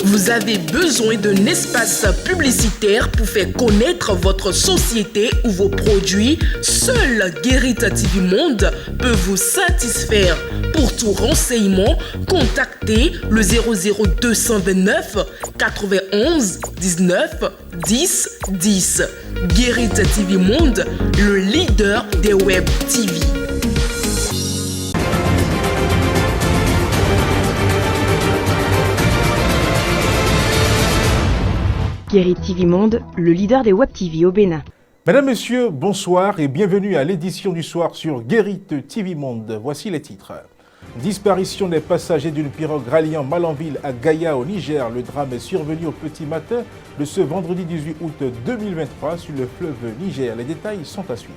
Vous avez besoin d'un espace publicitaire pour faire connaître votre société ou vos produits? Seul Guérit TV Monde peut vous satisfaire. Pour tout renseignement, contactez le 00229 91 19 10 10. Guérit TV Monde, le leader des web TV. Guérit TV Monde, le leader des web TV au Bénin. Mesdames, Messieurs, bonsoir et bienvenue à l'édition du soir sur Guérit TV Monde. Voici les titres. Disparition des passagers d'une pirogue ralliant Malanville à Gaïa au Niger. Le drame est survenu au petit matin de ce vendredi 18 août 2023 sur le fleuve Niger. Les détails sont à suivre.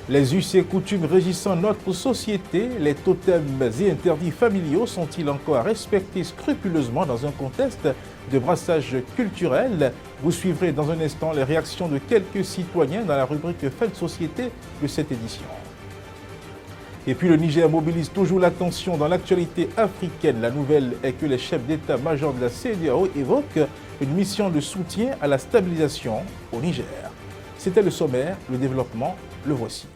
Les us et coutumes régissant notre société, les totems et interdits familiaux sont-ils encore respectés scrupuleusement dans un contexte de brassage culturel? Vous suivrez dans un instant les réactions de quelques citoyens dans la rubrique Fait de société de cette édition. Et puis le Niger mobilise toujours l'attention dans l'actualité africaine. La nouvelle est que les chefs d'état-major de la CEDEAO évoquent une mission de soutien à la stabilisation au Niger. C'était le sommaire, le développement, le voici.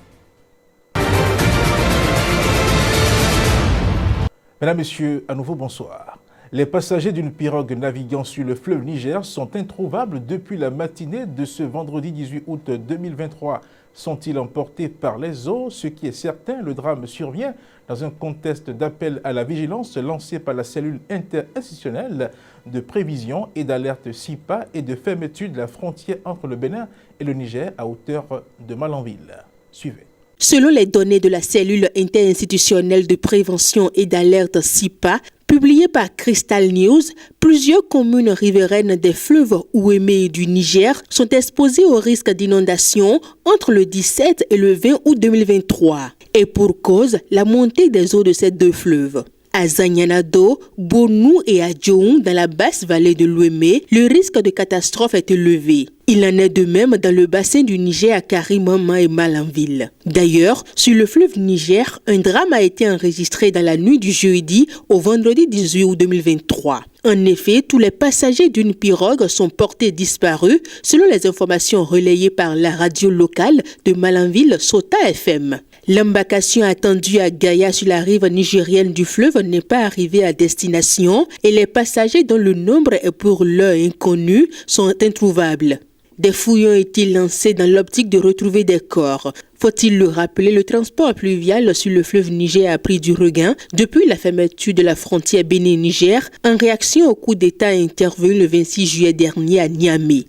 Mesdames, Messieurs, à nouveau bonsoir. Les passagers d'une pirogue naviguant sur le fleuve Niger sont introuvables depuis la matinée de ce vendredi 18 août 2023. Sont-ils emportés par les eaux? Ce qui est certain, le drame survient dans un contexte d'appel à la vigilance lancé par la cellule interinstitutionnelle de prévision et d'alerte SIPA et de fermeture de la frontière entre le Bénin et le Niger à hauteur de Malanville. Suivez. Selon les données de la cellule interinstitutionnelle de prévention et d'alerte SIPA, publiées par Crystal News, plusieurs communes riveraines des fleuves Ouémé du Niger sont exposées au risque d'inondation entre le 17 et le 20 août 2023. Et pour cause, la montée des eaux de ces deux fleuves. À Zanyanado, Bonou et à Djoung, dans la basse vallée de l'Ouémé, le risque de catastrophe est élevé. Il en est de même dans le bassin du Niger à Karimama et Malanville. D'ailleurs, sur le fleuve Niger, un drame a été enregistré dans la nuit du jeudi au vendredi 18 août 2023. En effet, tous les passagers d'une pirogue sont portés disparus, selon les informations relayées par la radio locale de Malanville, Sota FM. L'embarcation attendue à Gaïa sur la rive nigérienne du fleuve n'est pas arrivée à destination et les passagers dont le nombre est pour l'heure inconnu sont introuvables. Des fouilles ont été lancées dans l'optique de retrouver des corps. Faut-il le rappeler, le transport fluvial sur le fleuve Niger a pris du regain depuis la fermeture de la frontière Bénin-Niger en réaction au coup d'État intervenu le 26 juillet dernier à Niamey.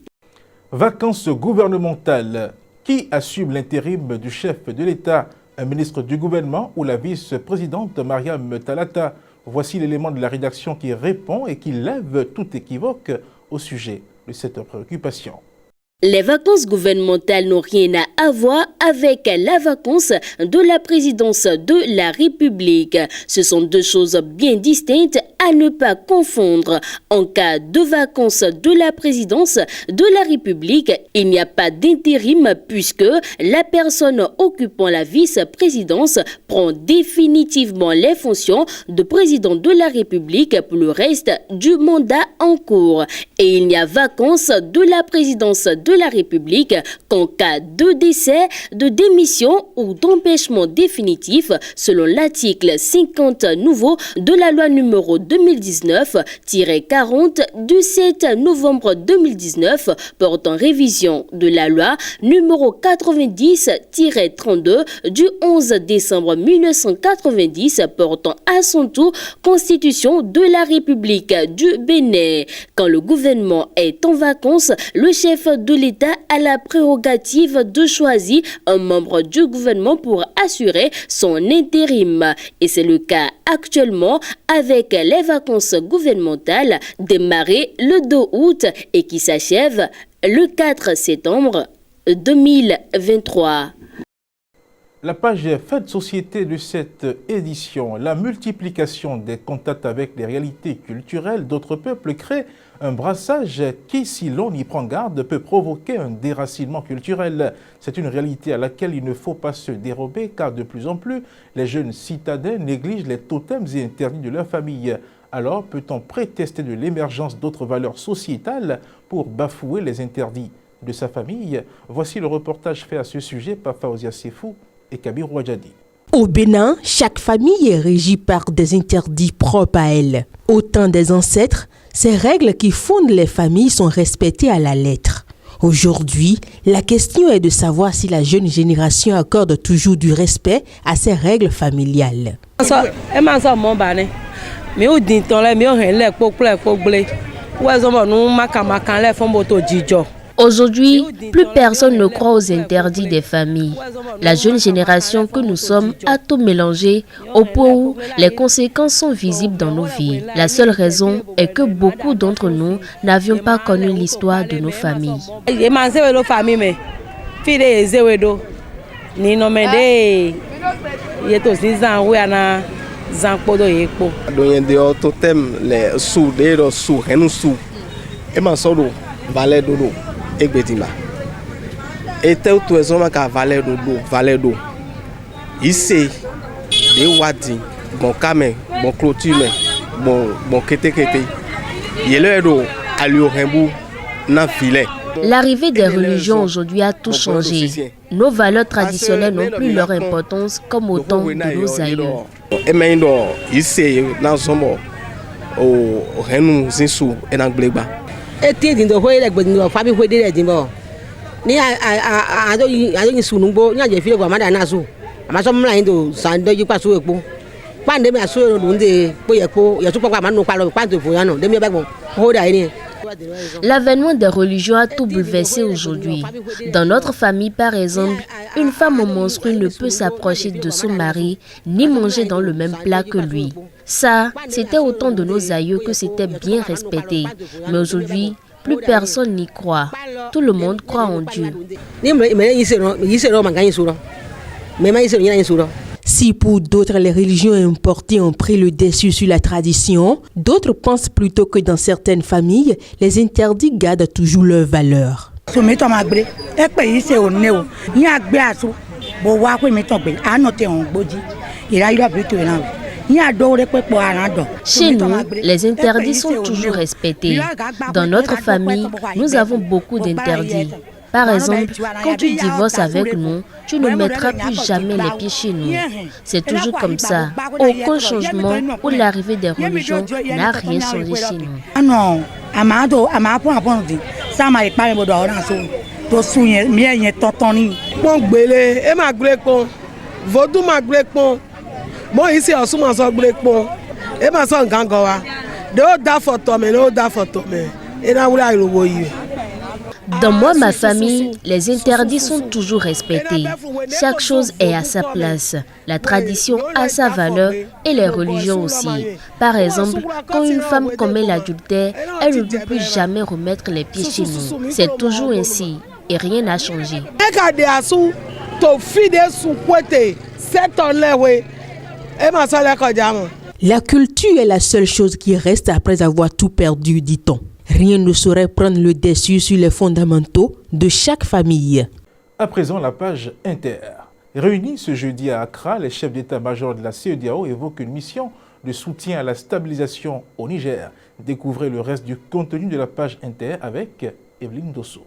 Vacances gouvernementales. Qui assume l'intérim du chef de l'État? Un ministre du gouvernement ou la vice-présidente Mariam Talata? Voici l'élément de la rédaction qui répond et qui lève toute équivoque au sujet de cette préoccupation. Les vacances gouvernementales n'ont rien à voir avec la vacance de la présidence de la République. Ce sont deux choses bien distinctes à ne pas confondre. En cas de vacances de la présidence de la République, il n'y a pas d'intérim puisque la personne occupant la vice-présidence prend définitivement les fonctions de président de la République pour le reste du mandat en cours. Et il n'y a vacances de la présidence de la République qu'en cas de décès, de démission ou d'empêchement définitif selon l'article 50 nouveau de la loi numéro 2019-40 du 7 novembre 2019 portant révision de la loi numéro 90-32 du 11 décembre 1990 portant à son tour constitution de la République du Bénin. Quand le gouvernement est en vacances, le chef de l'État a la prérogative de choisir un membre du gouvernement pour assurer son intérim. Et c'est le cas actuellement avec les vacances gouvernementales démarrées le 2 août et qui s'achèvent le 4 septembre 2023. La page Fait de société de cette édition, la multiplication des contacts avec les réalités culturelles d'autres peuples crée un brassage qui, si l'on y prend garde, peut provoquer un déracinement culturel. C'est une réalité à laquelle il ne faut pas se dérober car de plus en plus, les jeunes citadins négligent les totems et interdits de leur famille. Alors, peut-on prétester de l'émergence d'autres valeurs sociétales pour bafouer les interdits de sa famille? Voici le reportage fait à ce sujet par Faouzia Sefou et Kabir Ouadjadi. Au Bénin, chaque famille est régie par des interdits propres à elle. Au temps des ancêtres, ces règles qui fondent les familles sont respectées à la lettre. Aujourd'hui, la question est de savoir si la jeune génération accorde toujours du respect à ces règles familiales. Aujourd'hui, plus personne ne croit aux interdits des familles. La jeune génération que nous sommes a tout mélangé au point où les conséquences sont visibles dans nos vies. La seule raison est que beaucoup d'entre nous n'avions pas connu l'histoire de nos familles. Egbetima ete to ezoma ka valer do ici de wadi bon kame bon clôture bon kete yele do ali orembu na filet. L'arrivée des religions aujourd'hui a tout changé. Nos valeurs traditionnelles n'ont plus leur importance comme au temps de nos aïeux. Emendo ici na sombo o renu zinsu enangbleba. Ni a sunungbo ni a je fi gwa mada na so ama so mla ndo san do yipa so epo pande me aso ro nde po ye tu papa ma no pa lo pande fo ya no de mi be gbon ho da ni. L'avènement des religions a tout bouleversé aujourd'hui. Dans notre famille, par exemple, une femme menstruée ne peut s'approcher de son mari ni manger dans le même plat que lui. Ça, c'était au temps de nos aïeux que c'était bien respecté. Mais aujourd'hui, plus personne n'y croit. Tout le monde croit en Dieu. Si pour d'autres, les religions importées ont pris le dessus sur la tradition, d'autres pensent plutôt que dans certaines familles, les interdits gardent toujours leur valeur. Chez nous, les interdits sont toujours respectés. Dans notre famille, nous avons beaucoup d'interdits. Par exemple, quand tu divorces avec nous, tu ne mettras plus jamais les pieds chez nous. C'est toujours comme ça. Aucun changement ou l'arrivée des religions n'a rien changé chez nous. Dans moi, ma famille, les interdits sont toujours respectés. Chaque chose est à sa place. La tradition a sa valeur et les religions aussi. Par exemple, quand une femme commet l'adultère, elle ne peut plus jamais remettre les pieds chez nous. C'est toujours ainsi et rien n'a changé. La culture est la seule chose qui reste après avoir tout perdu, dit-on. Rien ne saurait prendre le dessus sur les fondamentaux de chaque famille. À présent, la page Inter. Réunis ce jeudi à Accra, les chefs d'état-major de la CEDEAO évoquent une mission de soutien à la stabilisation au Niger. Découvrez le reste du contenu de la page Inter avec Evelyne Dosso.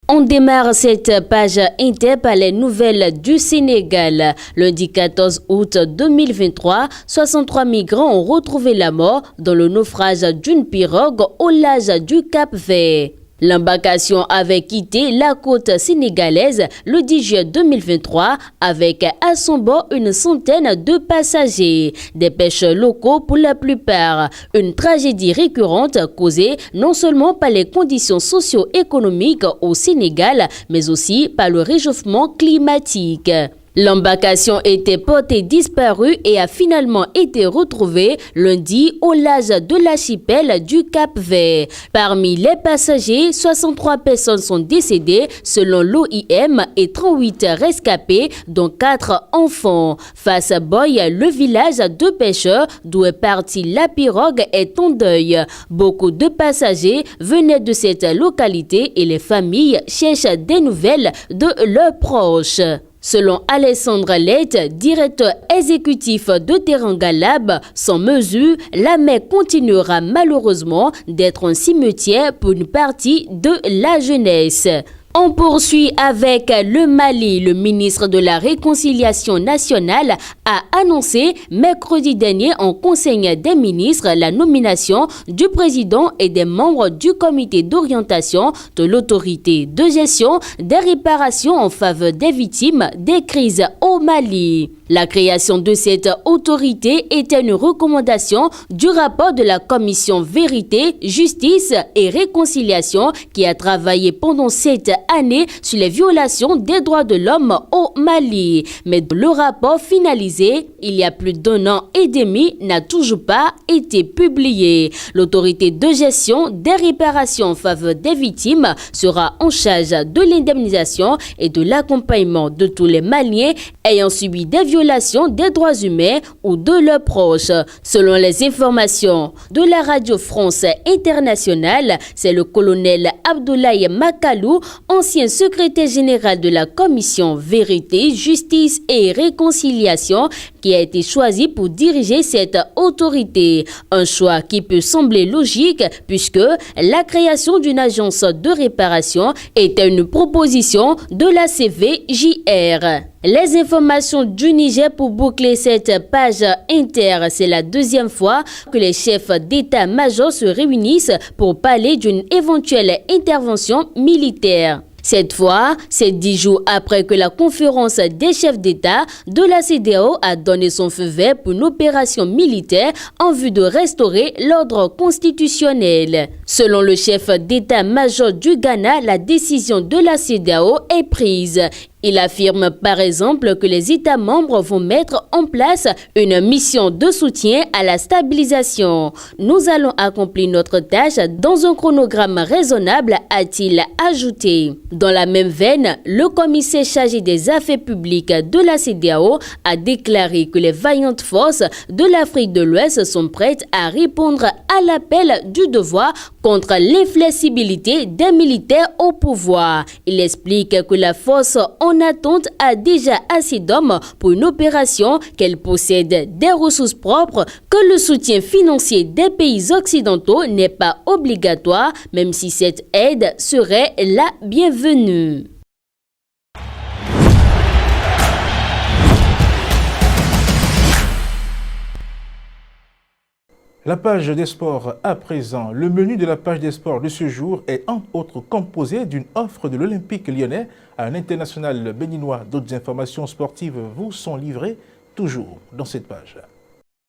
On démarre cette page Inter par les nouvelles du Sénégal. Lundi 14 août 2023, 63 migrants ont retrouvé la mort dans le naufrage d'une pirogue au large du Cap-Vert. L'embarcation avait quitté la côte sénégalaise le 10 juillet 2023 avec à son bord une centaine de passagers. Des pêcheurs locaux pour la plupart. Une tragédie récurrente causée non seulement par les conditions socio-économiques au Sénégal, mais aussi par le réchauffement climatique. L'embarcation était portée disparue et a finalement été retrouvée lundi au large de l'archipel du Cap-Vert. Parmi les passagers, 63 personnes sont décédées selon l'OIM et 38 rescapés, dont 4 enfants. Face à Boy, le village de pêcheurs d'où est partie la pirogue est en deuil. Beaucoup de passagers venaient de cette localité et les familles cherchent des nouvelles de leurs proches. Selon Alessandre Lett, directeur exécutif de Teranga Lab, sans mesure, la mer continuera malheureusement d'être un cimetière pour une partie de la jeunesse. On poursuit avec le Mali. Le ministre de la Réconciliation nationale a annoncé mercredi dernier en Conseil des ministres la nomination du président et des membres du comité d'orientation de l'autorité de gestion des réparations en faveur des victimes des crises au Mali. La création de cette autorité était une recommandation du rapport de la commission Vérité, Justice et Réconciliation qui a travaillé pendant 7 années sur les violations des droits de l'homme au Mali. Mais le rapport finalisé il y a plus d'1 an et demi n'a toujours pas été publié. L'autorité de gestion des réparations en faveur des victimes sera en charge de l'indemnisation et de l'accompagnement de tous les Maliens ayant subi des violations des droits humains ou de leurs proches. Selon les informations de la Radio France Internationale, c'est le colonel Abdoulaye Makalou, ancien secrétaire général de la commission Vérité, Justice et Réconciliation, qui a été choisi pour diriger cette autorité. Un choix qui peut sembler logique puisque la création d'une agence de réparation était une proposition de la CVJR. Les informations du Niger pour boucler cette page inter. C'est la 2e fois que les chefs d'état-major se réunissent pour parler d'une éventuelle intervention militaire. Cette fois, c'est 10 jours après que la conférence des chefs d'État de la CEDEAO a donné son feu vert pour une opération militaire en vue de restaurer l'ordre constitutionnel. Selon le chef d'état-major du Ghana, la décision de la CEDEAO est prise. Il affirme par exemple que les États membres vont mettre en place une mission de soutien à la stabilisation. Nous allons accomplir notre tâche dans un chronogramme raisonnable, a-t-il ajouté. Dans la même veine, le commissaire chargé des affaires publiques de la CEDEAO a déclaré que les vaillantes forces de l'Afrique de l'Ouest sont prêtes à répondre à l'appel du devoir contre l'inflexibilité des militaires au pouvoir. Il explique que la force en attente a déjà assez d'hommes pour une opération, qu'elle possède des ressources propres, que le soutien financier des pays occidentaux n'est pas obligatoire, même si cette aide serait la bienvenue. La page des sports à présent. Le menu de la page des sports de ce jour est entre autres composé d'une offre de l'Olympique lyonnais à un international béninois. D'autres informations sportives vous sont livrées toujours dans cette page.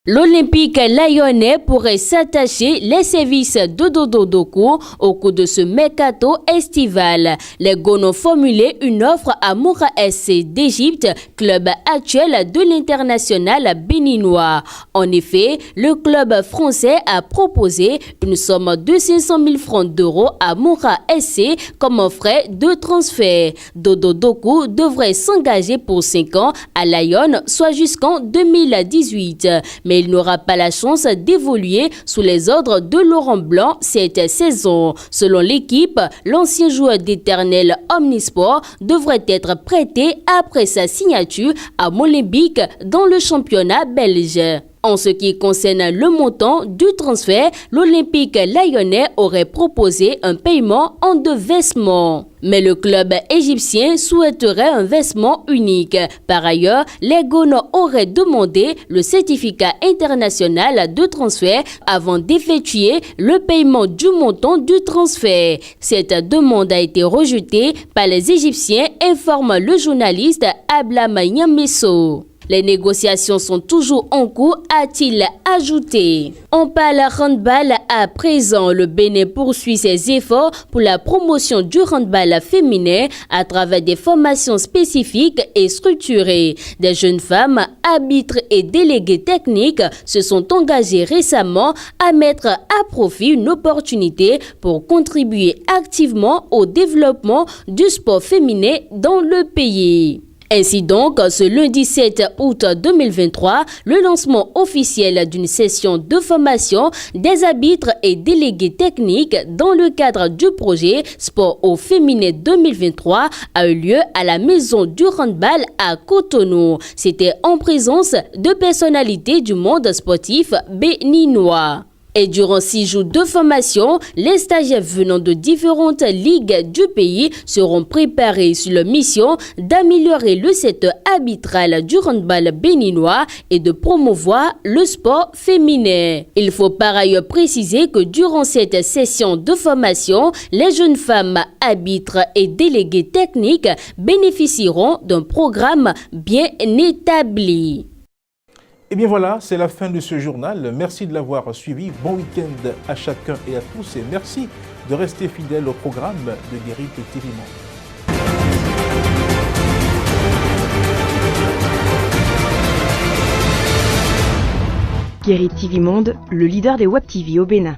L'Olympique lyonnais pourrait s'attacher les services de Dodo Doku au cours de ce mercato estival. Les Gones ont formulé une offre à Moura SC d'Égypte, club actuel de l'international béninois. En effet, le club français a proposé une somme de 500 000 francs d'euros à Moura SC comme frais de transfert. Dodo Doku devrait s'engager pour 5 ans à Lyon, soit jusqu'en 2018. Mais il n'aura pas la chance d'évoluer sous les ordres de Laurent Blanc cette saison. Selon l'équipe, l'ancien joueur d'Éternel Omnisport devrait être prêté après sa signature à Molenbeek dans le championnat belge. En ce qui concerne le montant du transfert, l'Olympique lyonnais aurait proposé un paiement en 2 versements. Mais le club égyptien souhaiterait un versement unique. Par ailleurs, les Gones auraient demandé le certificat international de transfert avant d'effectuer le paiement du montant du transfert. Cette demande a été rejetée par les Égyptiens, informe le journaliste Ablam Nyamesso. Les négociations sont toujours en cours, a-t-il ajouté. On parle handball à présent. Le Bénin poursuit ses efforts pour la promotion du handball féminin à travers des formations spécifiques et structurées. Des jeunes femmes, arbitres et délégués techniques se sont engagés récemment à mettre à profit une opportunité pour contribuer activement au développement du sport féminin dans le pays. Ainsi donc, ce lundi 7 août 2023, le lancement officiel d'une session de formation des arbitres et délégués techniques dans le cadre du projet Sport au féminin 2023 a eu lieu à la maison du handball à Cotonou. C'était en présence de personnalités du monde sportif béninois. Et durant 6 jours de formation, les stagiaires venant de différentes ligues du pays seront préparés sur la mission d'améliorer le secteur arbitral du handball béninois et de promouvoir le sport féminin. Il faut par ailleurs préciser que durant cette session de formation, les jeunes femmes arbitres et délégués techniques bénéficieront d'un programme bien établi. Et bien voilà, c'est la fin de ce journal. Merci de l'avoir suivi. Bon week-end à chacun et à tous. Et merci de rester fidèle au programme de Guérite TV Monde. Guérite TV Monde, le leader des Web TV au Bénin.